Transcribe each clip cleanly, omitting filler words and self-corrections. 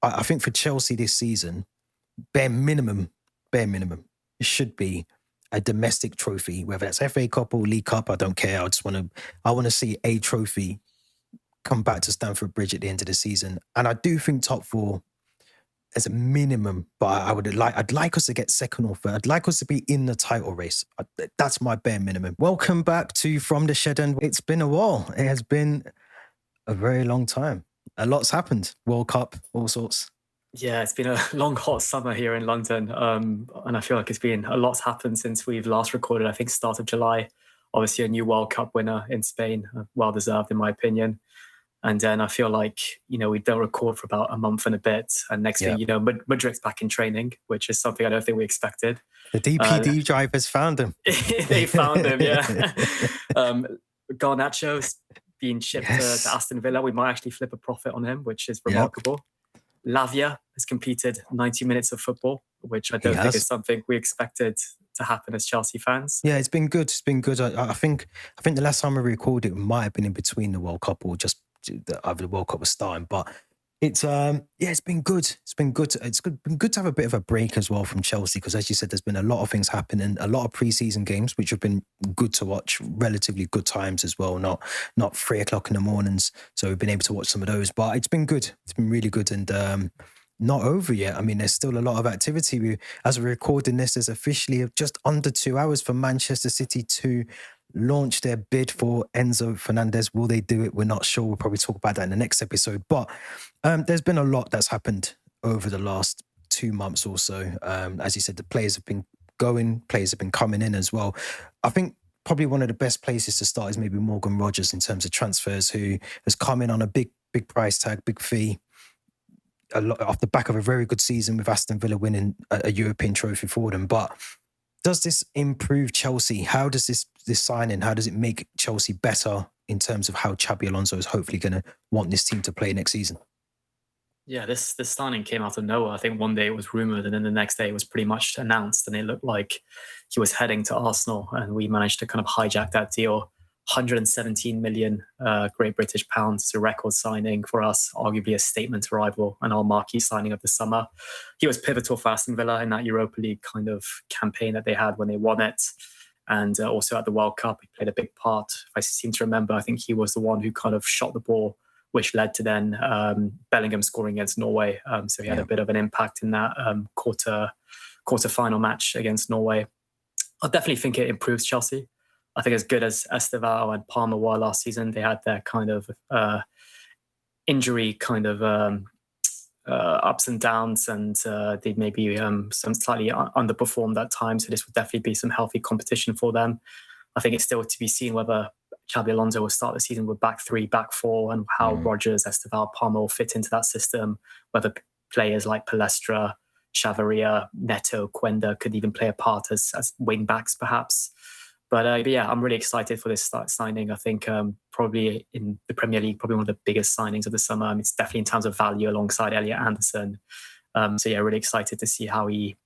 I think for Chelsea this season, bare minimum, it should be a domestic trophy, whether that's FA Cup or League Cup. I don't care. I want to see a trophy come back to Stamford Bridge at the end of the season. And I do think top four as a minimum, but I'd like us to get second or third. I'd like us to be in the title race. That's my bare minimum. Welcome back to From the Shed, and it's been a while. It has been a very long time. A lot's happened. World Cup, all sorts. Yeah, it's been a long, hot summer here in London. And I feel like it's been a lot's happened since we've last recorded, I think start of July. Obviously a new World Cup winner in Spain, well deserved in my opinion. And then I feel like, we don't record for about a month and a bit. And next thing, Mudryk's back in training, which is something I don't think we expected. The DPD drivers found him. They found him, yeah. Garnacho's being shipped to Aston Villa. We might actually flip a profit on him, which is remarkable. Lavia has competed 90 minutes of football, which I don't think is something we expected to happen as Chelsea fans. Yeah, it's been good. I think the last time we recorded it might have been in between the World Cup or just either the World Cup was starting, but it's been good. It's been good. It's been good to have a bit of a break as well from Chelsea, because as you said, there's been a lot of things happening, a lot of pre-season games which have been good to watch, relatively good times as well, not 3:00 in the mornings. So we've been able to watch some of those, but it's been good. It's been really good, and not over yet. I mean, there's still a lot of activity. As we're recording this, there's officially just under 2 hours for Manchester City to launch their bid for Enzo Fernandez. Will they do it? We're not sure. We'll probably talk about that in the next episode. But there's been a lot that's happened over the last 2 months or so. As you said, the players have been going, players have been coming in as well. I think probably one of the best places to start is maybe Morgan Rogers in terms of transfers, who has come in on a big price tag, big fee, a lot off the back of a very good season with Aston Villa winning a European trophy for them. But does this improve Chelsea? How does this signing, how does it make Chelsea better in terms of how Xabi Alonso is hopefully going to want this team to play next season? Yeah, this signing came out of nowhere. I think one day it was rumoured and then the next day it was pretty much announced, and it looked like he was heading to Arsenal, and we managed to kind of hijack that deal. 117 million Great British pounds. It's a record signing for us, arguably a statement arrival and our marquee signing of the summer. He was pivotal for Aston Villa in that Europa League kind of campaign that they had when they won it. And also at the World Cup, he played a big part. If I seem to remember, I think he was the one who kind of shot the ball, which led to then Bellingham scoring against Norway. So he had a bit of an impact in that quarter-final match against Norway. I definitely think it improves Chelsea. I think as good as Estevao and Palmer were last season, they had their kind of injury kind of ups and downs, and they maybe some slightly underperformed at times. So this would definitely be some healthy competition for them. I think it's still to be seen whether Xabi Alonso will start the season with back three, back four, and how Rodgers, Estevao, Palmer will fit into that system, whether players like Palestra, Chavaria, Neto, Quenda could even play a part as wing backs perhaps. But yeah, I'm really excited for this signing. I think probably in the Premier League, probably one of the biggest signings of the summer. I mean, it's definitely in terms of value alongside Elliot Anderson. So yeah, really excited to see how he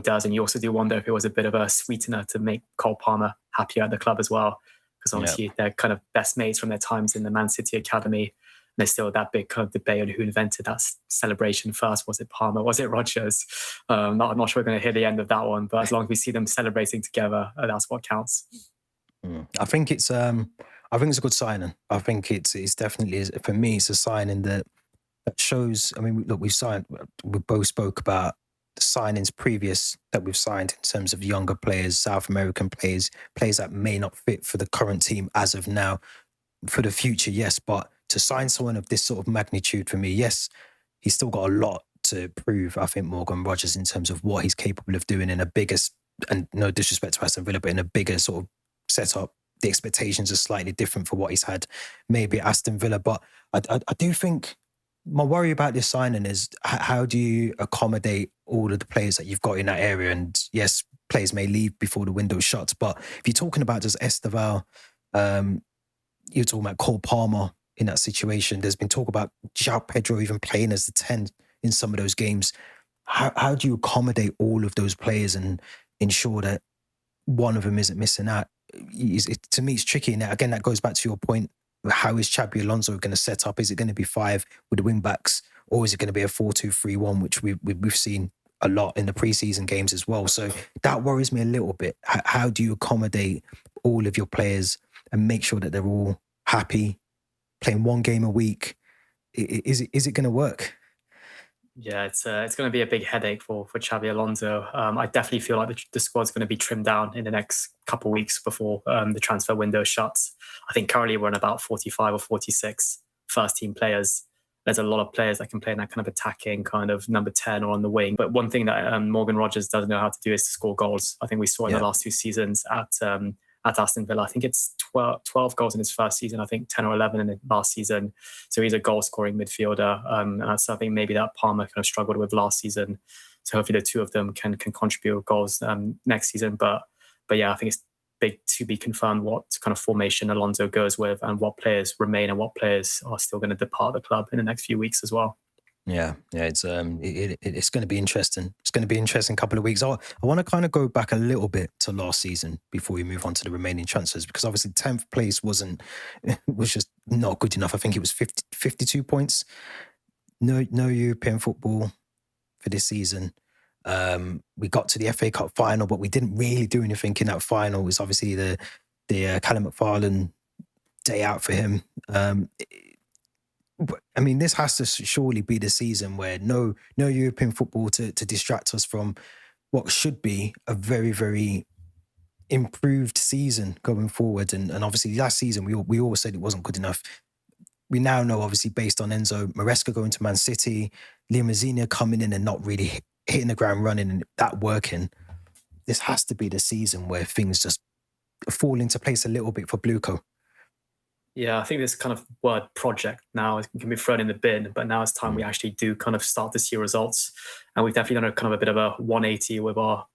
does. And you also do wonder if it was a bit of a sweetener to make Cole Palmer happier at the club as well, because obviously they're kind of best mates from their times in the Man City academy. There's still that big kind of debate on who invented that celebration first. Was it Palmer? Was it Rodgers? I'm not sure we're going to hear the end of that one, but as long as we see them celebrating together, that's what counts. I think it's a good signing. I think it's definitely, for me, it's a signing that shows. I mean, look, we both spoke about the signings previous that we've signed in terms of younger players, South American players that may not fit for the current team as of now. For the future, yes, but to sign someone of this sort of magnitude, for me, yes, he's still got a lot to prove, I think, Morgan Rogers, in terms of what he's capable of doing in a bigger, and no disrespect to Aston Villa, but in a bigger sort of setup. The expectations are slightly different for what he's had maybe at Aston Villa. But I do think my worry about this signing is how do you accommodate all of the players that you've got in that area? And yes, players may leave before the window shuts, but if you're talking about just Estevao, you're talking about Cole Palmer in that situation. There's been talk about João Pedro even playing as the 10 in some of those games. How do you accommodate all of those players and ensure that one of them isn't missing out? To me, it's tricky. And again, that goes back to your point how is Xabi Alonso going to set up? Is it going to be 5 with the wing backs, or is it going to be a 4-2-3-1, which we've seen a lot in the preseason games as well? So that worries me a little bit. How do you accommodate all of your players and make sure that they're all happy, playing one game a week? Is it going to work? Yeah, it's going to be a big headache for Xabi Alonso. I definitely feel like the squad's going to be trimmed down in the next couple of weeks before the transfer window shuts. I think currently we're on about 45 or 46 first team players. There's a lot of players that can play in that kind of attacking kind of number 10 or on the wing. But one thing that Morgan Rogers doesn't know how to do is to score goals. I think we saw in the last 2 seasons at Aston Villa. I think it's 12 goals in his first season. I think 10 or 11 in the last season. So he's a goal-scoring midfielder. And that's something maybe that Palmer kind of struggled with last season. So hopefully the two of them can contribute goals next season. But yeah, I think it's big to be confirmed what kind of formation Alonso goes with and what players remain and what players are still going to depart the club in the next few weeks as well. Yeah, it's going to be interesting. It's going to be an interesting couple of weeks. I want to kind of go back a little bit to last season before we move on to the remaining transfers, because obviously 10th place was just not good enough. I think it was 52 points. No European football for this season. We got to the FA Cup final, but we didn't really do anything in that final. It was obviously the Callum McFarlane day out for him. I mean, this has to surely be the season where no European football to distract us from what should be a very, very improved season going forward. And obviously last season, we all said it wasn't good enough. We now know, obviously, based on Enzo Maresca going to Man City, Liam Mazzina coming in and not really hitting the ground running and that working, this has to be the season where things just fall into place a little bit for Bluco. Yeah, I think this kind of word project now can be thrown in the bin, but now it's time we actually do kind of start to see results. And we've definitely done a kind of a bit of a 180 with our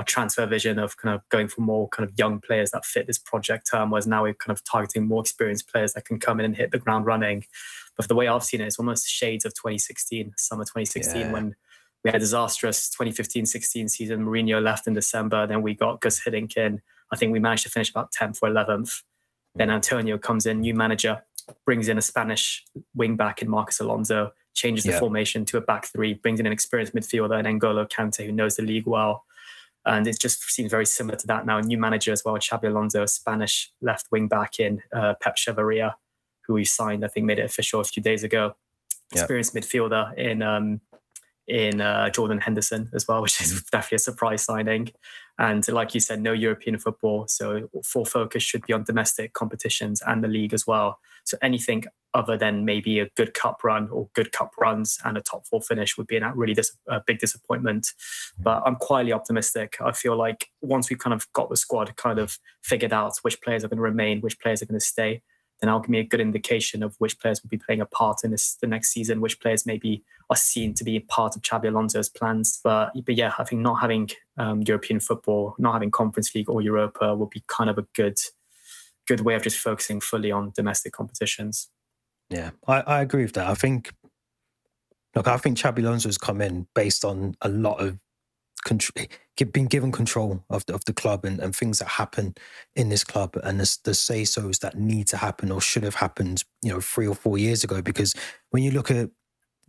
transfer vision of kind of going for more kind of young players that fit this project term, whereas now we're kind of targeting more experienced players that can come in and hit the ground running. But for the way I've seen it, it's almost shades of 2016, summer 2016, when we had a disastrous 2015-16 season. Mourinho left in December, then we got Gus Hiddink in. I think we managed to finish about 10th or 11th. Then Antonio comes in, new manager, brings in a Spanish wing back in Marcos Alonso, changes the formation to a back 3, brings in an experienced midfielder in N'Golo Kante, who knows the league well. And it just seems very similar to that now. A new manager as well, Xabi Alonso, a Spanish left wing back in Pep Chavarria, who we signed, I think made it official a few days ago. Experienced midfielder in Jordan Henderson as well, which is definitely a surprise signing. And like you said, no European football. So full focus should be on domestic competitions and the league as well. So anything other than maybe a good cup run or good cup runs and a top 4 finish would be a really big disappointment. But I'm quietly optimistic. I feel like once we've kind of got the squad kind of figured out which players are going to remain, which players are going to stay, then that'll give me a good indication of which players will be playing a part in the next season, which players maybe are seen to be part of Xabi Alonso's plans. But yeah, I think not having European football, not having Conference League or Europa will be kind of a good way of just focusing fully on domestic competitions. Yeah, I agree with that. I think Xabi Alonso has come in based on a lot of being given control of the club and things that happen in this club and the say-sos that need to happen or should have happened, 3 or 4 years ago. Because when you look at,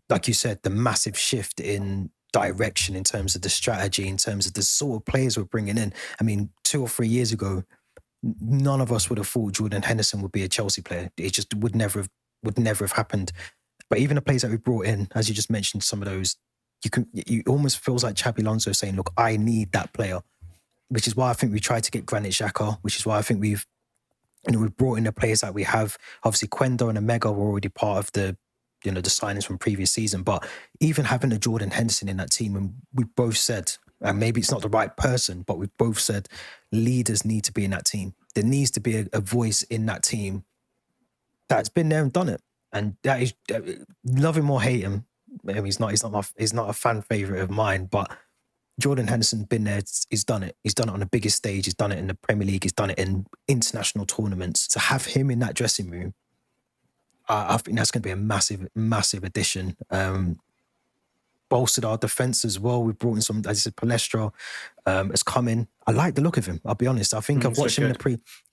like you said, the massive shift in direction in terms of the strategy, in terms of the sort of players we're bringing in. I mean, 2 or 3 years ago, none of us would have thought Jordan Henderson would be a Chelsea player. It just would never have happened. But even the players that we brought in, as you just mentioned, some of those, you almost feels like Xabi Alonso saying, look, I need that player, which is why I think we tried to get Granit Xhaka, which is why I think we've brought in the players that we have. Obviously, Quendo and Omega were already part of the signings from previous season, but even having a Jordan Henderson in that team, and we both said, and maybe it's not the right person, but we both said leaders need to be in that team. There needs to be a voice in that team that's been there and done it. And that is, love him or hate him, I mean, he's not a fan favorite of mine, but Jordan Henderson's been there. He's done it. He's done it on the biggest stage. He's done it in the Premier League. He's done it in international tournaments. To have him in that dressing room, I think that's going to be a massive, massive addition. But bolstered our defense as well. We brought in some, as I said, Palestra has come in. I like the look of him. I'll be honest. I think I've watched him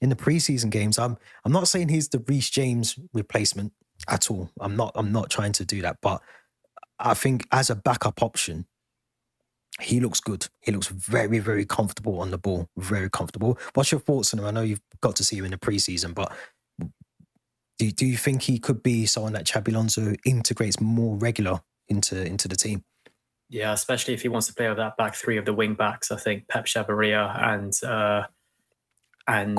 in the preseason games. I'm not saying he's the Reece James replacement at all. I'm not trying to do that. But I think as a backup option, he looks good. He looks very, very comfortable on the ball. Very comfortable. What's your thoughts on him? I know you've got to see him in the preseason, but do you think he could be someone that Xabi Alonso integrates more regular into the team? Yeah, especially if he wants to play with that back three of the wing backs. I think Pep Chavarria and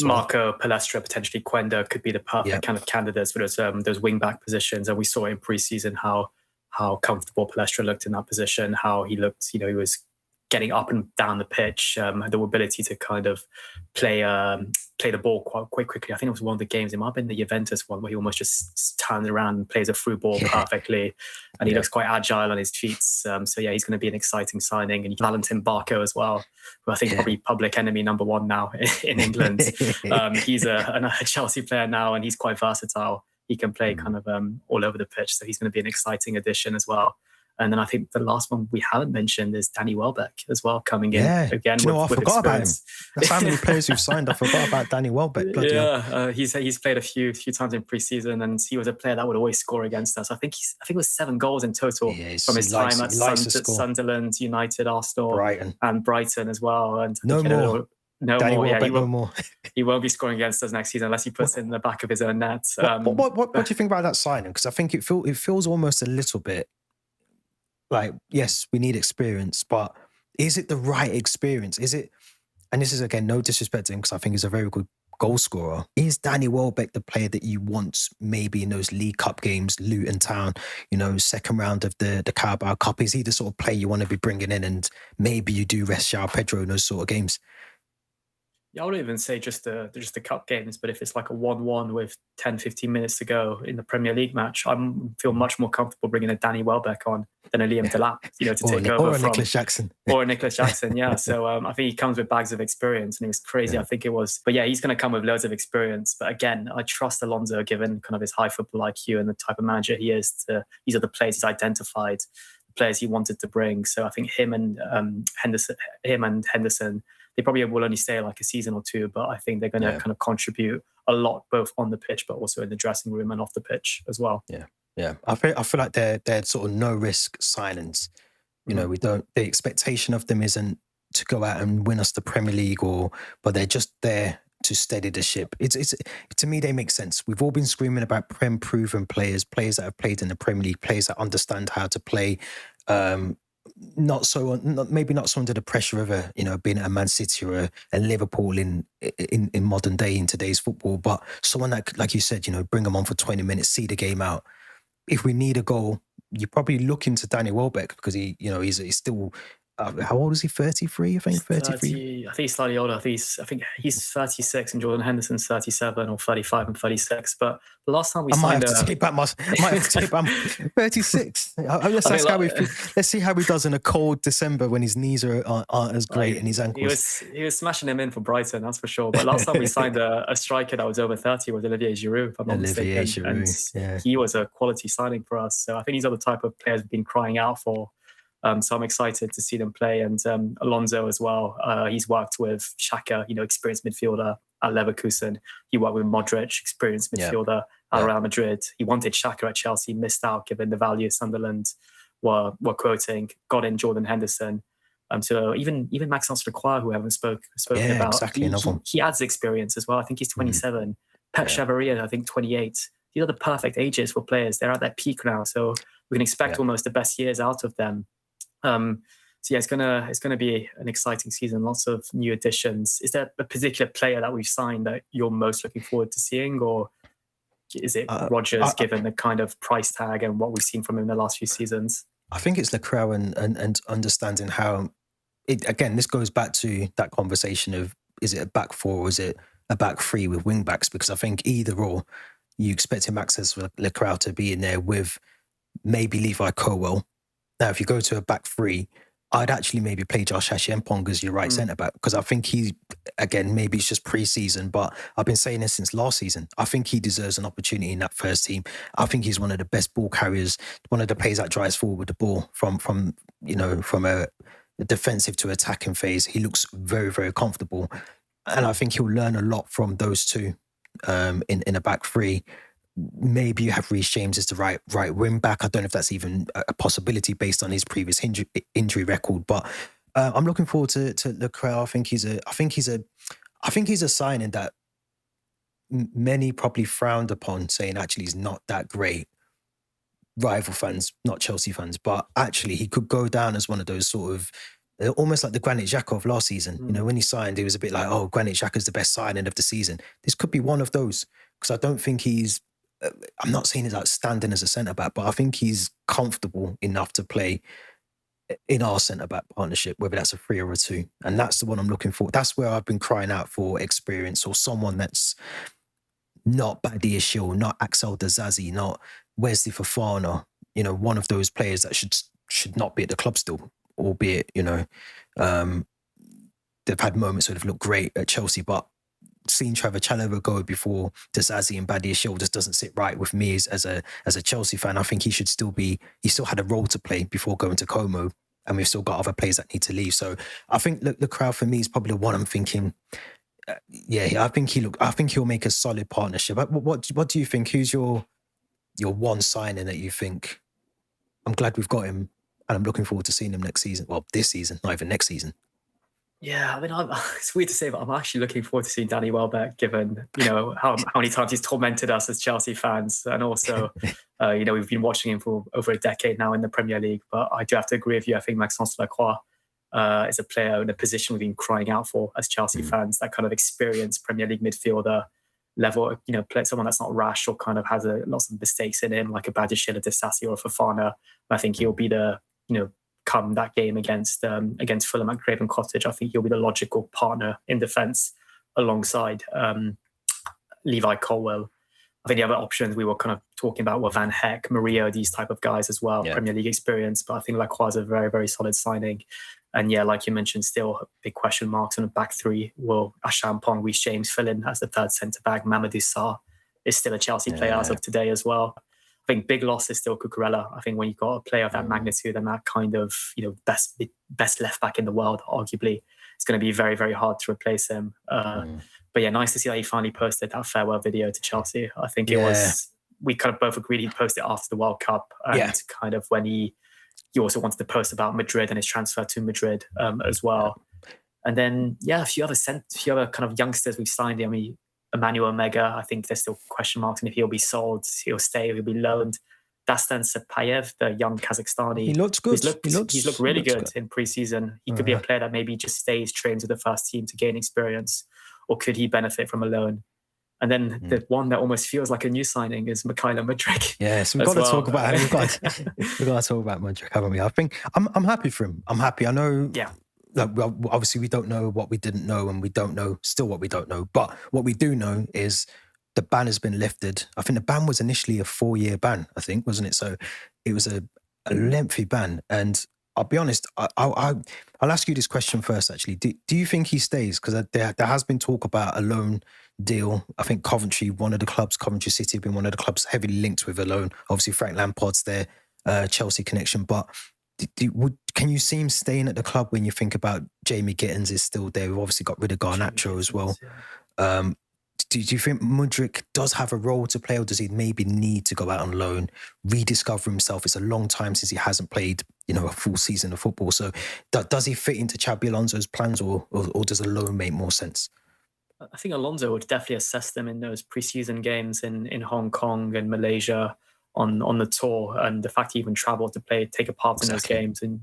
Marco Palestra, potentially Quenda, could be the perfect kind of candidates for those wing back positions. And we saw in preseason how comfortable Palestra looked in that position, how he looked, he was getting up and down the pitch, the ability to kind of play the ball quite quickly. I think it was one of the games, it might have been the Juventus one, where he almost just turns around and plays a through ball perfectly. And he looks quite agile on his feet. So he's going to be an exciting signing. And Valentin Barco as well, who I think probably public enemy number one now in England. He's a Chelsea player now, and he's quite versatile. He can play kind of all over the pitch. So he's going to be an exciting addition as well. And then I think the last one we haven't mentioned is Danny Welbeck as well, coming in again. I forgot about him. That's how many players we've signed. I forgot about Danny Welbeck. He's played a few times in pre-season, and he was a player that would always score against us. I think it was 7 goals in total from his time at Sunderland, United, Arsenal, and Brighton as well. And no more. He won't be scoring against us next season unless he puts it in the back of his own net. What do you think about that signing? Because I think it feels almost a little bit like, yes, we need experience, but is it the right experience? Is it, and this is again, no disrespect to him because I think he's a very good goal scorer. Is Danny Welbeck the player that you want maybe in those League Cup games, Luton Town, second round of the Carabao Cup? Is he the sort of player you want to be bringing in, and maybe you do rest João Pedro in those sort of games? Yeah, I wouldn't even say just the cup games, but if it's like a 1-1 with 10, 15 minutes to go in the Premier League match, I feel much more comfortable bringing a Danny Welbeck on than a Liam Delap, to take over from Nicholas Jackson. Or Nicholas Jackson, yeah. So I think he comes with bags of experience, and it was crazy. Yeah. I think it was, but yeah, he's going to come with loads of experience. But again, I trust Alonso, given kind of his high football IQ and the type of manager he is. These are the players he's identified, the players he wanted to bring. So I think him and Henderson. They probably will only stay like a season or two, but I think they're going to kind of contribute a lot, both on the pitch, but also in the dressing room and off the pitch as well. Yeah. I feel like they're sort of no risk signings. The expectation of them isn't to go out and win us the Premier League, but they're just there to steady the ship. It's to me, they make sense. We've all been screaming about proven players that have played in the Premier League, players that understand how to play. Maybe not so under the pressure of being at a Man City or a Liverpool in modern day, in today's football, but someone that, like you said, bring them on for 20 minutes, see the game out. If we need a goal, you probably look into Danny Welbeck because he's still how old is he? 33, I think. 33. I think he's slightly older. I think he's 36, and Jordan Henderson's 37 or 35 and 36. But the last time we signed, I might have to take back 36. Let's see how he does in a cold December when his knees aren't as great and his ankles. He was smashing him in for Brighton, that's for sure. But last time we signed a striker that was over 30 was Olivier Giroud, if I'm not mistaken. And he was a quality signing for us. So I think these are the type of players we've been crying out for. So I'm excited to see them play. And Alonso as well. He's worked with Xhaka, experienced midfielder at Leverkusen. He worked with Mudryk, experienced midfielder at Real Madrid. He wanted Xhaka at Chelsea, missed out given the value Sunderland were quoting. Got in Jordan Henderson. So even Maxence Lacroix, who I haven't spoken about, exactly. He adds experience as well. I think he's 27. Pep Chavarria, I think 28. These are the perfect ages for players. They're at their peak now, so we can expect almost the best years out of them. It's gonna be an exciting season. Lots of new additions. Is there a particular player that we've signed that you're most looking forward to seeing, or is it Rodgers, given the kind of price tag and what we've seen from him in the last few seasons? I think it's Lacroix and understanding how again, this goes back to that conversation of, is it a back four or is it a back three with wing backs? Because I think either or, you expect Maxence Lacroix to be in there with maybe Levi Colwill. Now, if you go to a back three, I'd actually maybe play Josh Ashempong as your right centre back, because I think he, again, maybe it's just pre-season, but I've been saying this since last season. I think he deserves an opportunity in that first team. I think he's one of the best ball carriers, one of the players that drives forward with the ball from a defensive to attacking phase. He looks very, very comfortable, and I think he'll learn a lot from those two in a back three. Maybe you have Reece James as the right wing back. I don't know if that's even a possibility based on his previous injury record. But I'm looking forward to Lacroix. I think he's a signing that many probably frowned upon, saying actually he's not that great. Rival fans, not Chelsea fans, but actually he could go down as one of those sort of almost like the Granit Xhaka of last season. You know, when he signed, it was a bit like, oh, Granit Xhaka's the best signing of the season. This could be one of those, because I don't think he's. I'm not saying he's outstanding as a centre-back, but I think he's comfortable enough to play in our centre-back partnership, whether that's a 3 or a 2. And that's the one I'm looking for. That's where I've been crying out for experience, or someone that's not Badia Ishil, not Axel Dazazi, not Wesley Fofana, one of those players that should not be at the club still, albeit, they've had moments where they've looked great at Chelsea, but seeing Trevor Chalobah go before Dazazi and Badia Ishil just doesn't sit right with me as a Chelsea fan. I think he still had a role to play before going to Como, and we've still got other players that need to leave. So I think the crowd for me is probably the one I'm thinking. I think he'll make a solid partnership. What do you think? Who's your one signing that you think, I'm glad we've got him and I'm looking forward to seeing him next season? Well, this season, not even next season. Yeah, I mean, it's weird to say, but I'm actually looking forward to seeing Danny Welbeck, given, how many times he's tormented us as Chelsea fans. And also, we've been watching him for over a decade now in the Premier League. But I do have to agree with you. I think Maxence Lacroix is a player in a position we've been crying out for as Chelsea fans, that kind of experienced Premier League midfielder level, someone that's not rash or kind of has lots of mistakes in him, like a Badia Ishil, a Disasi or a Fofana. I think he'll be the, come that game against Fulham at Craven Cottage, I think he'll be the logical partner in defence alongside Levi Colwill. I think the other options we were kind of talking about were Van Heck, Maria, these type of guys as well, Premier League experience. But I think Lacroix is a very, very solid signing. And yeah, like you mentioned, still big question marks on the back three. Will Achampong, Reece James fill in as the third centre-back? Mamadou Sarr is still a Chelsea player as of today as well. I think big loss is still Cucurella. I think when you've got a player of that magnitude and that kind of, best left back in the world, arguably, it's going to be very, very hard to replace him. But yeah, nice to see that he finally posted that farewell video to Chelsea. I think it was, we kind of both agreed he posted it after the World Cup, and kind of when he also wanted to post about Madrid and his transfer to Madrid as well. And then, a few other kind of youngsters we've signed. I mean, Emmanuel Omega, I think there's still question marks on if he'll be sold, he'll stay, he'll be loaned. Dastan Sapayev, the young Kazakhstani. He looks good. He's looked really good in pre-season. He could be a player that maybe just stays trained with the first team to gain experience, or could he benefit from a loan? And then the one that almost feels like a new signing is Mykhailo Mudryk. Yes, we've got to talk about him. We've got to talk about Mudryk, haven't we? I think I'm happy for him. I'm happy. I know. Yeah. Well, obviously, we don't know what we didn't know, and we don't know still what we don't know. But what we do know is the ban has been lifted. I think the ban was initially a 4-year ban, I think, wasn't it? So it was a lengthy ban. And I'll be honest, I'll ask you this question first, actually. Do you think he stays? Because there has been talk about a loan deal. I think Coventry City have been one of the clubs heavily linked with a loan. Obviously, Frank Lampard's there, Chelsea connection. But can you see him staying at the club when you think about Jamie Gittins is still there? We've obviously got rid of Garnacho as well. Do you think Mudryk does have a role to play, or does he maybe need to go out on loan, rediscover himself? It's a long time since he hasn't played, a full season of football. So does he fit into Xabi Alonso's plans, or does a loan make more sense? I think Alonso would definitely assess them in those pre-season games in Hong Kong and Malaysia on the tour, and the fact he even travelled to take a part in those games, and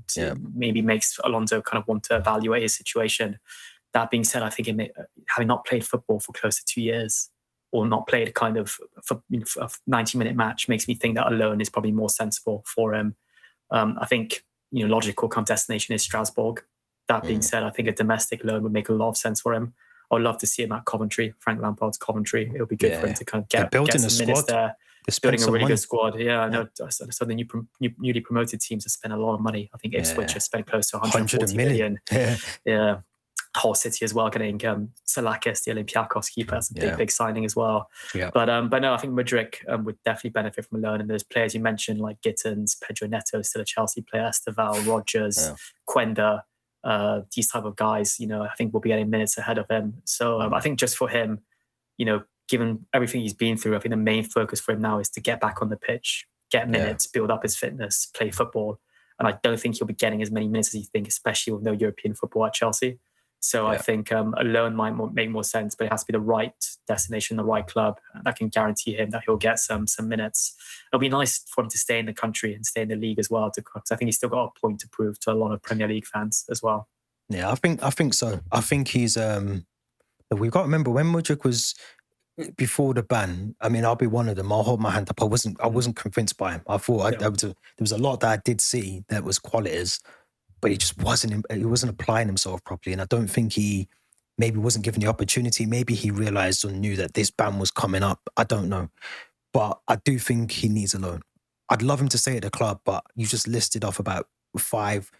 maybe makes Alonso kind of want to evaluate his situation. That being said, I think having not played football for close to 2 years, or not played kind of a 90-minute match, makes me think that a loan is probably more sensible for him. I think logical kind of destination is Strasbourg. That being said, I think a domestic loan would make a lot of sense for him. I would love to see him at Coventry, Frank Lampard's Coventry. It would be good for him to kind of get some minutes there. building a really good squad. Yeah, I know. So the newly promoted teams have spent a lot of money. I think Ipswich have spent close to 140 million. Yeah. Hull City as well, getting Salakis, the Olympiacos keeper. That's a big signing as well. Yeah. But no, I think Mudryk would definitely benefit from a loan. And those players you mentioned, like Gittins, Pedro Neto, still a Chelsea player, Esteval, Rogers, Quenda, these type of guys, I think we'll be getting minutes ahead of him. So I think just for him, given everything he's been through, I think the main focus for him now is to get back on the pitch, get minutes, build up his fitness, play football. And I don't think he'll be getting as many minutes as you think, especially with no European football at Chelsea. So I think a loan might make more sense, but it has to be the right destination, the right club that can guarantee him that he'll get some minutes. It'll be nice for him to stay in the country and stay in the league as well, because I think he's still got a point to prove to a lot of Premier League fans as well. Yeah, I think so. I think he's we've got to remember when Mudryk was before the ban. I mean, I'll be one of them. I'll hold my hand up. I wasn't convinced by him. I thought there was a lot that I did see that was qualities, but he just wasn't applying himself properly. And I don't think he maybe wasn't given the opportunity. Maybe he realized or knew that this ban was coming up. I don't know. But I do think he needs a loan. I'd love him to stay at the club, but you just listed off about 5-6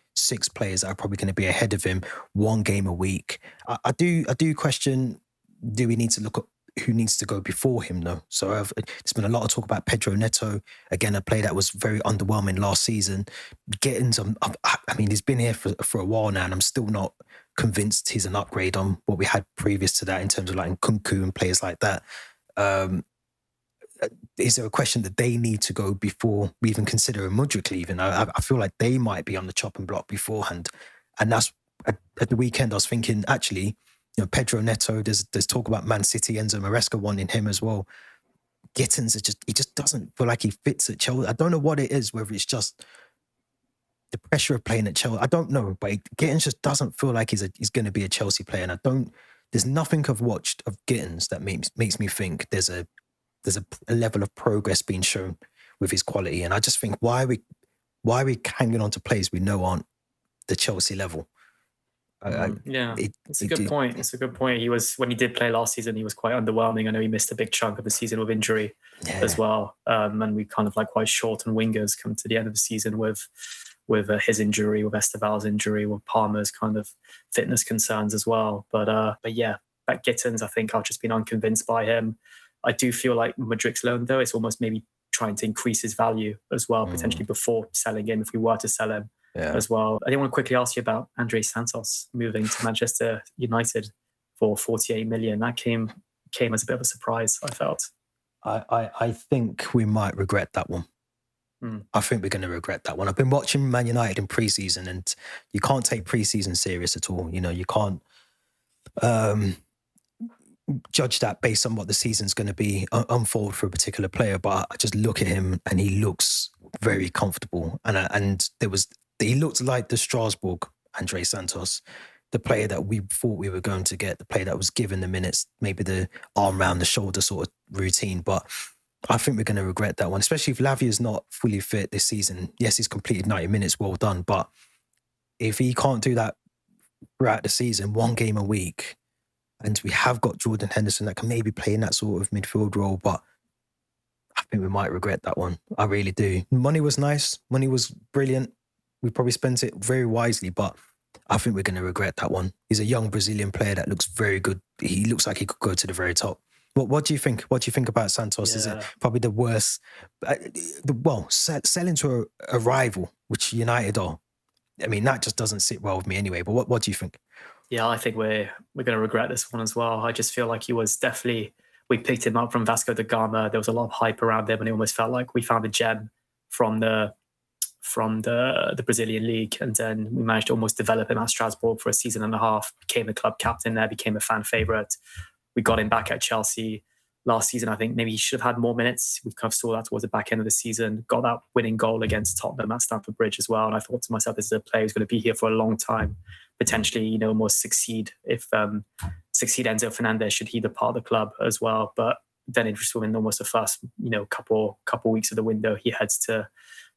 players that are probably going to be ahead of him, 1 game a week. I do question, do we need to look at who needs to go before him though? So there's been a lot of talk about Pedro Neto, again, a player that was very underwhelming last season. Gittins, I mean, he's been here for a while now, and I'm still not convinced he's an upgrade on what we had previous to that in terms of like Nkunku and players like that. Is there a question that they need to go before we even consider a Mudryk leaving? I feel like they might be on the chopping block beforehand. And that's at the weekend, I was thinking, actually, Pedro Neto, there's talk about Man City, Enzo Maresca wanting him as well. Gittins, he just doesn't feel like he fits at Chelsea. I don't know what it is, whether it's just the pressure of playing at Chelsea. I don't know, but Gittins just doesn't feel like he's going to be a Chelsea player. And there's nothing I've watched of Gittins that makes me think there's a level of progress being shown with his quality. And I just think, why are we hanging on to players we know aren't the Chelsea level? It's a good point. It's a good point. He was, when he did play last season, he was quite underwhelming. I know he missed a big chunk of the season with injury as well. And we kind of like quite short on wingers come to the end of the season with his injury, with Esteval's injury, with Palmer's kind of fitness concerns as well. But yeah, that Gittins, I think I've just been unconvinced by him. I do feel like Mudryk's loan, though, it's almost maybe trying to increase his value as well, potentially before selling him, if we were to sell him as well. I did want to quickly ask you about Andre Santos moving to Manchester United for 48 million. That came as a bit of a surprise, I felt. I think we might regret that one. I think we're going to regret that one. I've been watching Man United in pre-season, and you can't take pre-season serious at all. You can't judge that based on what the season's going to be unfold for a particular player. But I just look at him and he looks very comfortable. And he looked like the Strasbourg Andre Santos, the player that we thought we were going to get, the player that was given the minutes, maybe the arm round the shoulder sort of routine. But I think we're going to regret that one, especially if Lavia's not fully fit this season. Yes, he's completed 90 minutes, well done. But if he can't do that throughout the season, 1 game a week, and we have got Jordan Henderson that can maybe play in that sort of midfield role, but I think we might regret that one. I really do. Money was nice. Money was brilliant. We probably spent it very wisely, but I think we're going to regret that one. He's a young Brazilian player that looks very good. He looks like he could go to the very top. What do you think? What do you think about Santos? Yeah. Is it probably the worst? Selling to a rival, which United are. I mean, that just doesn't sit well with me anyway. But what do you think? Yeah, I think we're going to regret this one as well. I just feel like he was definitely, we picked him up from Vasco da Gama. There was a lot of hype around him, and it almost felt like we found a gem from the Brazilian league. And then we managed to almost develop him at Strasbourg for a season and a half, became the club captain there, became a fan favourite. We got him back at Chelsea last season. I think maybe he should have had more minutes. We kind of saw that towards the back end of the season, got that winning goal against Tottenham at Stamford Bridge as well. And I thought to myself, this is a player who's going to be here for a long time, potentially, almost succeed Enzo Fernandez should he depart the club as well. But then it was within almost the first, couple weeks of the window, he heads to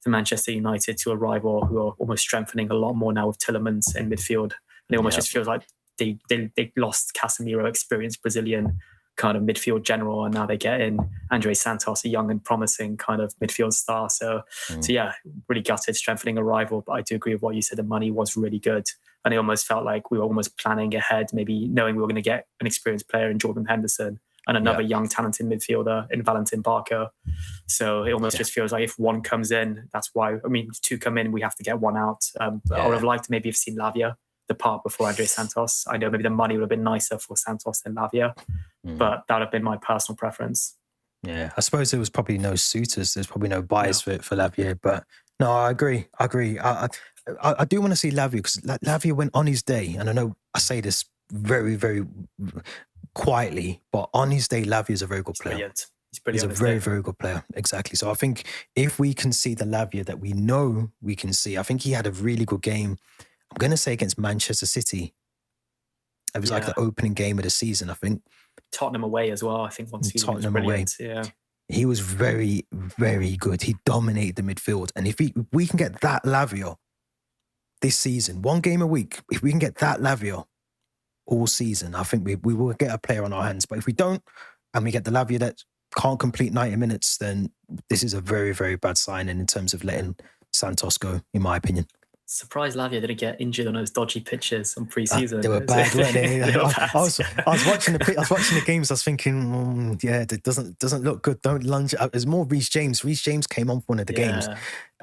Manchester United, to a rival who are almost strengthening a lot more now with Tielemans in midfield. And it almost just feels like they lost Casemiro, experienced Brazilian kind of midfield general, and now they get in Andre Santos, a young and promising kind of midfield star. So yeah, really gutted, strengthening a rival. But I do agree with what you said. The money was really good, and it almost felt like we were almost planning ahead, maybe knowing we were going to get an experienced player in Jordan Henderson and another young, talented midfielder in Valentin Barco. So it almost just feels like if one comes in, that's why. I mean, two come in, we have to get one out. I would have liked to maybe have seen Lavia depart before Andre Santos. I know maybe the money would have been nicer for Santos than Lavia, but that would have been my personal preference. Yeah, I suppose there was probably no suitors. There's probably no bias for Lavia, but no, I agree. I do want to see Lavia because Lavia went on his day, and I know I say this very, very quietly, but on his day, Lavia is a very good player. Brilliant. He's a very, very good player. Exactly. So I think if we can see the Lavia that we know we can see, I think he had a really good game. I'm going to say against Manchester City. It was like the opening game of the season, I think. Tottenham away as well. I think one season Tottenham was brilliant. Yeah. He was very, very good. He dominated the midfield. And if we can get that Lavia this season, one game a week, if we can get that Lavia all season, I think we will get a player on our hands. But if we don't, and we get the Lavia that can't complete 90 minutes, then this is a very, very bad signing in terms of letting Santos go, in my opinion. Surprised Lavia didn't get injured on those dodgy pitches on pre-season. They were bad, weren't they? They were bad. I was watching the games. I was thinking, it doesn't look good. Don't lunge. It was more Reece James. Reece James came on for one of the games,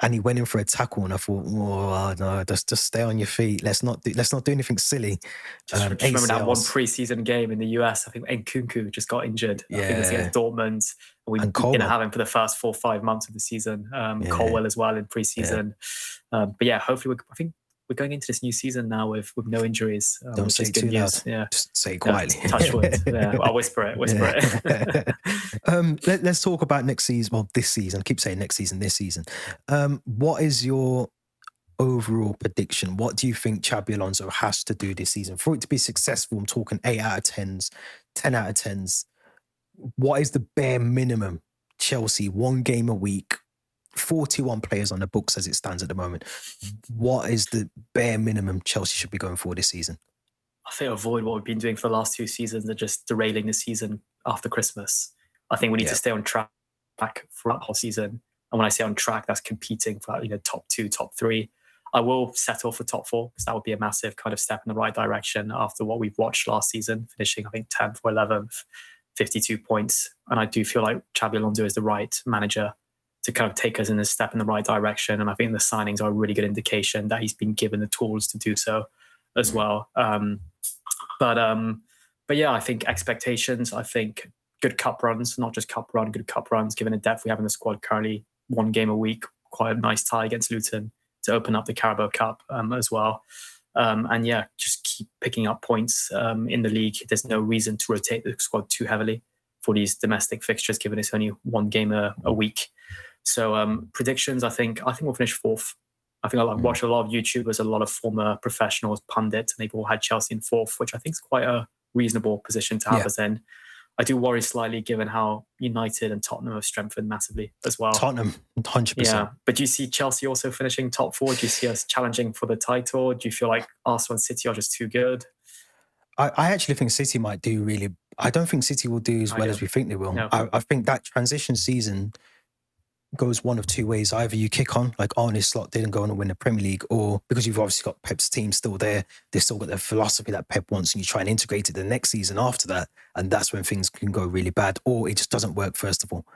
and he went in for a tackle. And I thought, no, just stay on your feet. Let's not do anything silly. Just remember that one pre-season game in the US. I think Nkunku just got injured. I think it was against Dortmund. We didn't have him for the first 4 or 5 months of the season. Colwell as well in pre-season. But yeah, hopefully I think we're going into this new season now with no injuries. Don't say too loud. Yeah. Just say it quietly. Touch wood. Yeah. I'll whisper it. Let's talk about next season. Well, this season. I keep saying next season, this season. What is your overall prediction? What do you think Xabi Alonso has to do this season for it to be successful? I'm talking 8 out of 10s, 10 out of 10s. What is the bare minimum? Chelsea, 1 game a week, 41 players on the books as it stands at the moment. What is the bare minimum Chelsea should be going for this season? I think avoid what we've been doing for the last 2 seasons and just derailing the season after Christmas. I think we need to stay on track throughout the whole season. And when I say on track, that's competing for top 2, top 3. I will settle for top 4 because that would be a massive kind of step in the right direction after what we've watched last season, finishing, I think, 10th or 11th, 52 points. And I do feel like Xabi Alonso is the right manager to kind of take us in a step in the right direction. And I think the signings are a really good indication that he's been given the tools to do so as well. But yeah, I think expectations, I think good cup runs, not just good cup runs, given the depth we have in the squad currently, 1 game a week, quite a nice tie against Luton to open up the Carabao Cup as well. And yeah, just keep picking up points in the league. There's no reason to rotate the squad too heavily for these domestic fixtures, given it's only 1 game a week. So predictions, I think we'll finish 4th. I think I watch a lot of YouTubers, a lot of former professionals, pundits, and they've all had Chelsea in 4th, which I think is quite a reasonable position to have us in. I do worry slightly given how United and Tottenham have strengthened massively as well. Tottenham, 100%. Yeah, but do you see Chelsea also finishing top 4? Do you see us challenging for the title? Do you feel like Arsenal and City are just too good? I actually think City might do really... I don't think City will do as well as we think they will. No. I think that transition season goes one of 2 ways. Either you kick on, like Arne Slot did, and go on and win the Premier League, or because you've obviously got Pep's team still there, they've still got their philosophy that Pep wants, and you try and integrate it the next season after that, and that's when things can go really bad, or it just doesn't work first of all.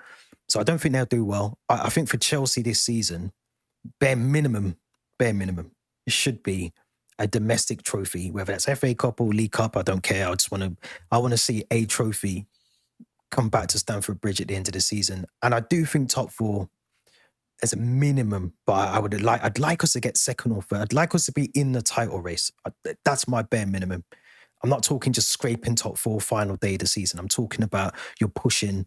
So I don't think they'll do well. I think for Chelsea this season, bare minimum, it should be a domestic trophy, whether that's FA Cup or League Cup, I don't care. I want to see a trophy come back to Stamford Bridge at the end of the season. And I do think top 4 as a minimum, but I'd like us to get 2nd or 3rd. I'd like us to be in the title race. That's my bare minimum. I'm not talking just scraping top 4 final day of the season. I'm talking about you're pushing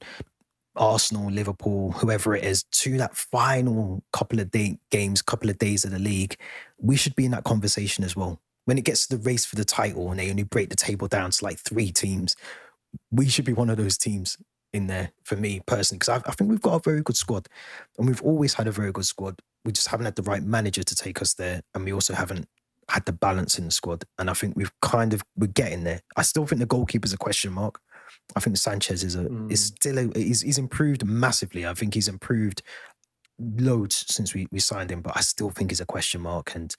Arsenal, Liverpool, whoever it is, to that final couple of days of the league. We should be in that conversation as well. When it gets to the race for the title and they only break the table down to like 3 teams, we should be one of those teams in there, for me personally, because I think we've got a very good squad, and we've always had a very good squad. We just haven't had the right manager to take us there, and we also haven't had the balance in the squad. And I think we're getting there. I still think the goalkeeper's a question mark. I think Sanchez is still he's improved massively. I think he's improved loads since we signed him, but I still think he's a question mark, and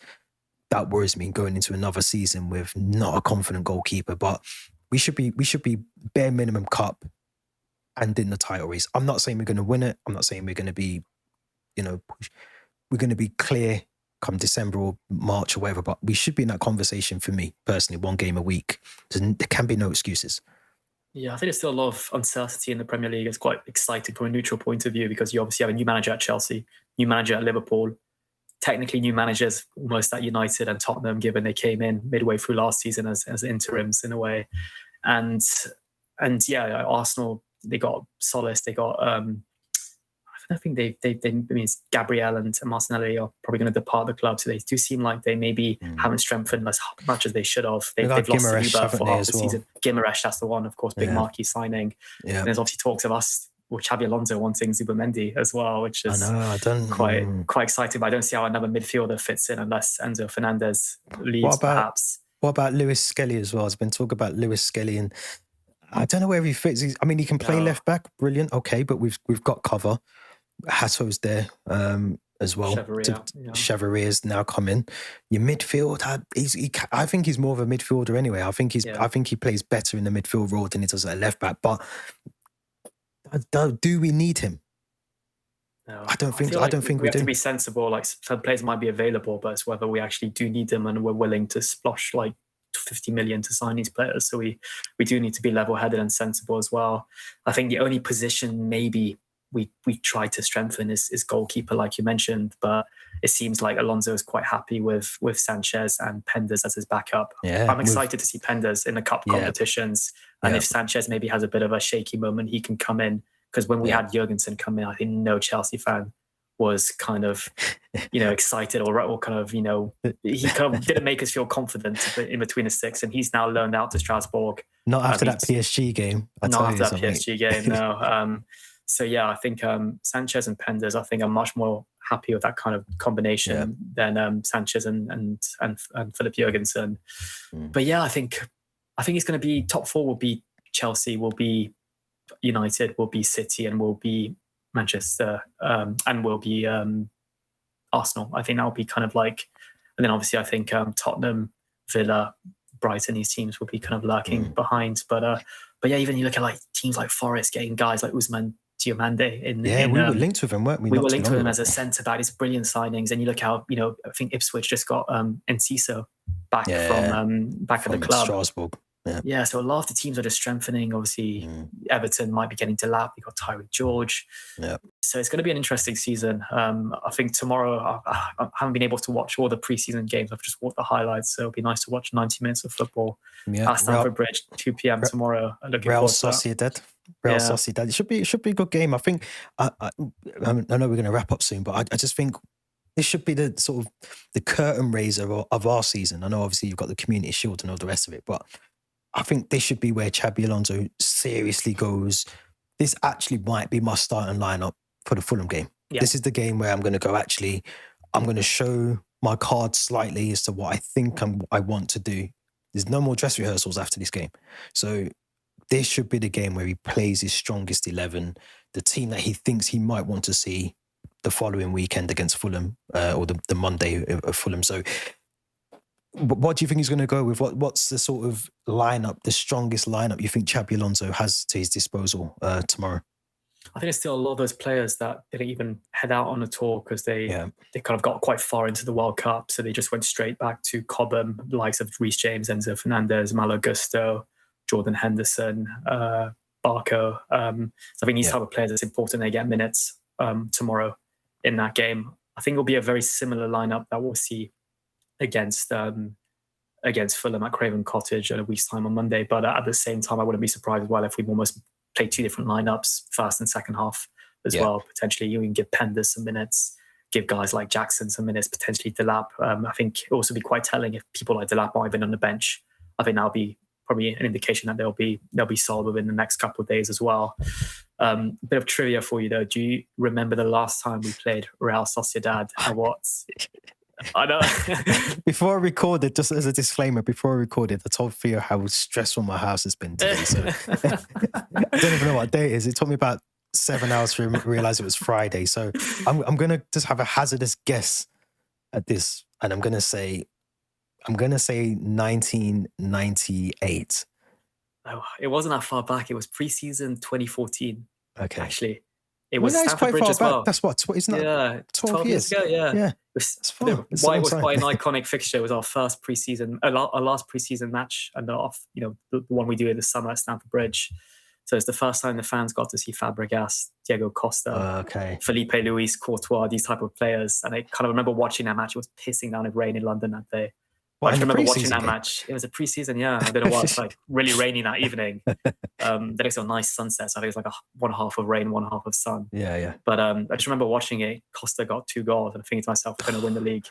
that worries me going into another season with not a confident goalkeeper. But we should be bare minimum cup and in the title race. I'm not saying we're going to win it. I'm not saying we're going to be, we're going to be clear come December or March or whatever, but we should be in that conversation for me personally, 1 game a week. There can be no excuses. Yeah, I think there's still a lot of uncertainty in the Premier League. It's quite exciting from a neutral point of view because you obviously have a new manager at Chelsea, new manager at Liverpool, technically new managers almost at United and Tottenham, given they came in midway through last season as interims in a way. And yeah, Arsenal, they got Solis, they got I think they Gabriel and Martinelli are probably going to depart the club, so they do seem like they maybe haven't strengthened as much as they should have. They've lost Saliba for half the season. Gimaresh, that's the one, of course, big marquee signing. Yeah. And there's obviously talks of us or Xabi Alonso wanting Zubimendi as well, which is quite exciting. But I don't see how another midfielder fits in unless Enzo Fernandez leaves, perhaps. What about Lewis Skelly as well? There's been talk about Lewis Skelly, and I don't know where he fits. He can play left back, brilliant, okay, but we've got cover. Hatto's there as well. Chevalier now come in. Your midfield, I think he's more of a midfielder anyway. I think he plays better in the midfield role than he does at left back. But do we need him? No, I don't think we do. Have to be sensible. Like, some players might be available, but it's whether we actually do need them and we're willing to splosh like 50 million to sign these players. So we do need to be level-headed and sensible as well. I think the only position maybe we try to strengthen is goalkeeper, like you mentioned, but it seems like Alonso is quite happy with Sanchez and Penders as his backup. Yeah, I'm excited to see Penders in the cup competitions, and if Sanchez maybe has a bit of a shaky moment, he can come in, because when we had Jurgensen come in, I think no Chelsea fan was kind of excited or kind of he kind of didn't make us feel confident in between the sticks, and he's now loaned out to Strasbourg. Not after that PSG game. PSG game, no. So yeah, I think Sanchez and Penders, I think I'm much more happy with that kind of combination than Sanchez and Philip Jurgensen. But yeah, I think it's going to be top 4 will be Chelsea, will be United, will be City, and will be Manchester, and will be Arsenal. I think that will be kind of like, and then obviously I think Tottenham, Villa, Brighton, these teams will be kind of lurking behind. But yeah, even you look at like teams like Forest getting guys like Ousmane Diomande we were linked with him, weren't we? We were linked with him as a centre back. It's brilliant signings. And you look how, I think Ipswich just got Enciso back from back at the club. Strasbourg. Yeah, so a lot of the teams are just strengthening. Obviously, Everton might be getting Delap. We got Tyreek George. Yeah. So it's going to be an interesting season. I think tomorrow, I haven't been able to watch all the preseason games. I've just watched the highlights. So it'll be nice to watch 90 minutes of football at Stamford Bridge, 2 p.m. tomorrow. Real Sociedad. Sociedad. It should be a good game. I think. I know we're going to wrap up soon, but I just think this should be the sort of the curtain raiser of our season. I know obviously you've got the Community Shield and all the rest of it, but I think this should be where Xabi Alonso seriously goes, this actually might be my starting lineup for the Fulham game. Yeah. This is the game where I'm going to go, I'm going to show my cards slightly as to what I think I want to do. There's no more dress rehearsals after this game. So this should be the game where he plays his strongest 11, the team that he thinks he might want to see the following weekend against Fulham, or the Monday of Fulham. So what do you think he's going to go with? What's the sort of lineup, the strongest lineup you think Xabi Alonso has to his disposal tomorrow? I think there's still a lot of those players that didn't even head out on a tour because they kind of got quite far into the World Cup. So they just went straight back to Cobham, the likes of Reece James, Enzo Fernandez, Malo Gusto, Jordan Henderson, Barco. So I think these type of players, it's important they get minutes tomorrow in that game. I think it'll be a very similar lineup that we'll see against Fulham at Craven Cottage in a week's time on Monday. But at the same time, I wouldn't be surprised as well if we almost play 2 different lineups, first and second half as well. Potentially, you can give Penders some minutes, give guys like Jackson some minutes, potentially Delap. I think it also be quite telling if people like Delap aren't even on the bench. I think that'll be probably an indication that they'll be sold within the next couple of days as well. A bit of trivia for you though. Do you remember the last time we played Real Sociedad at what? I know. Before I recorded, just as a disclaimer, before I recorded, I told Theo how stressful my house has been today. So I don't even know what day it is. It took me about 7 hours to realize it was Friday. So I'm gonna just have a hazardous guess at this, and I'm gonna say 1998. Oh, it wasn't that far back. It was preseason 2014. Okay, Actually, it well, was that is Stamford quite Bridge far as back. well. That's what, isn't that 12 years ago. Yeah, Yeah, It's, far. It's a why long it was time. quite an iconic fixture. It was our first preseason, our last preseason match, and the one we do in the summer at Stamford Bridge. So it's the first time the fans got to see Fabregas, Diego Costa, Okay. Felipe Luis, Courtois, these type of players. And I kind of remember watching that match. It was pissing down with rain in London that day. I just remember watching that match. It was a preseason, yeah. I don't know why. It's like really rainy that evening. Then it's a nice sunset. So I think it was like one half of rain, one half of sun. Yeah. But I just remember watching it. Costa got 2 goals, and I'm thinking to myself, we're going to win the league.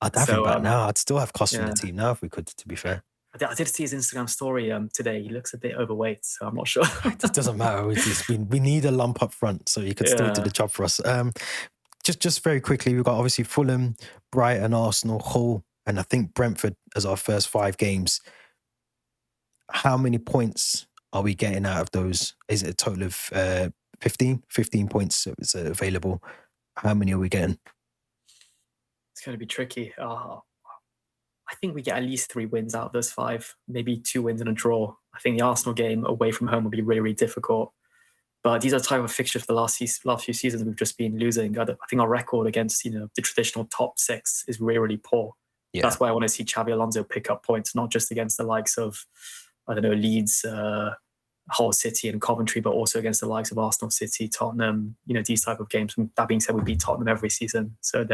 I'd have him back now. I'd still have Costa in the team now if we could, to be fair. I did see his Instagram story today. He looks a bit overweight, so I'm not sure. It doesn't matter. We need a lump up front, so you could still do the job for us. Just very quickly, we've got obviously Fulham, Brighton, Arsenal, Hull, and I think Brentford as our first 5 games. How many points are we getting out of those? Is it a total of 15? 15 points is available. How many are we getting? It's going to be tricky. I think we get at least 3 wins out of those 5, maybe 2 wins and a draw. I think the Arsenal game away from home will be really, really difficult. But these are the type of fixtures for the last few seasons we've just been losing. I think our record against the traditional top 6 is really, really poor. Yeah. That's why I want to see Xabi Alonso pick up points, not just against the likes of, Leeds, Hull City and Coventry, but also against the likes of Arsenal, City, Tottenham, these type of games. That being said, we beat Tottenham every season. So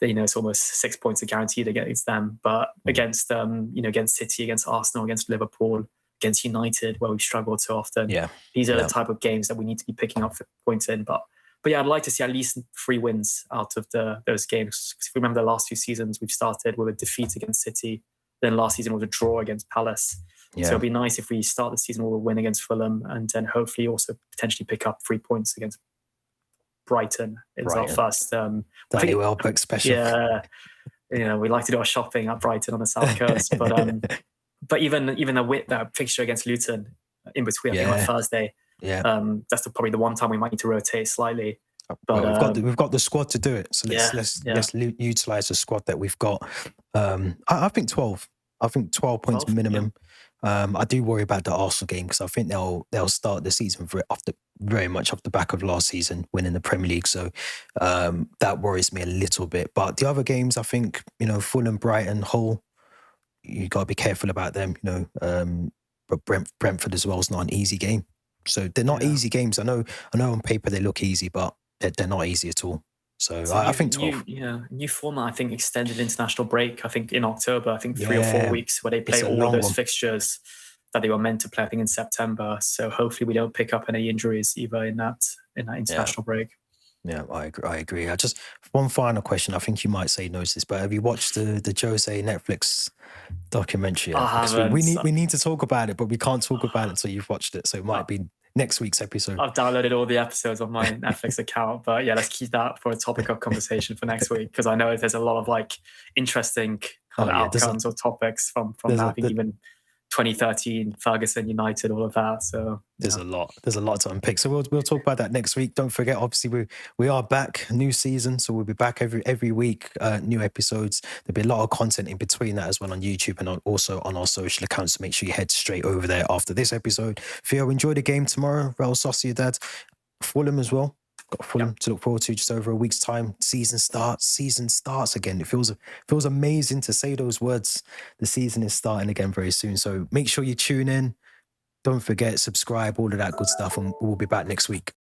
it's almost 6 points are guaranteed against them. But against, against City, against Arsenal, against Liverpool, against United, where we've struggled so often. Yeah. These are the type of games that we need to be picking up points in. But yeah, I'd like to see at least 3 wins out of those games. Because if we remember the last 2 seasons, we've started with a defeat against City. Then last season was a draw against Palace. Yeah. So it'd be nice if we start the season with a win against Fulham and then hopefully also potentially pick up 3 points against Brighton. It's our first Danny Welbeck special. Yeah. We like to do our shopping at Brighton on the South Coast. But even that fixture against Luton in between, I think on Thursday. Yeah. That's probably the one time we might need to rotate slightly. But we've got the squad to do it. So let's utilize the squad that we've got. I think 12. I think 12 points minimum. Yeah. I do worry about the Arsenal game because I think they'll start the season very much off the back of last season winning the Premier League. So that worries me a little bit. But the other games, I think Fulham, Brighton, Hull, you got to be careful about them. But Brentford as well is not an easy game. So they're not easy games. I know on paper they look easy, but they're not easy at all. So I think 12. New format, I think extended international break, I think in October, I think 3 or 4 weeks where they play all of those fixtures that they were meant to play, I think in September. So hopefully we don't pick up any injuries either in that international break. Yeah, I agree. Just one final question. I think you might say no to this, but have you watched the Jose Netflix documentary? I haven't. We need to talk about it, but we can't talk about it until you've watched it. So it might be next week's episode. I've downloaded all the episodes on my Netflix account, but yeah, let's keep that for a topic of conversation for next week because I know there's a lot of interesting kind of outcomes or topics from that. I think even 2013, Ferguson, United, all of that. So there's a lot to unpick. So we'll talk about that next week. Don't forget, obviously we are back, new season, so we'll be back every week, new episodes. There'll be a lot of content in between that as well on YouTube and also on our social accounts. So make sure you head straight over there after this episode. Theo, enjoy the game tomorrow. Real Sociedad, Fulham as well. Got Fulham to look forward to just over a week's time. Season starts again. It feels amazing to say those words. The season is starting again very soon. So make sure you tune in. Don't forget, subscribe, all of that good stuff. And we'll be back next week.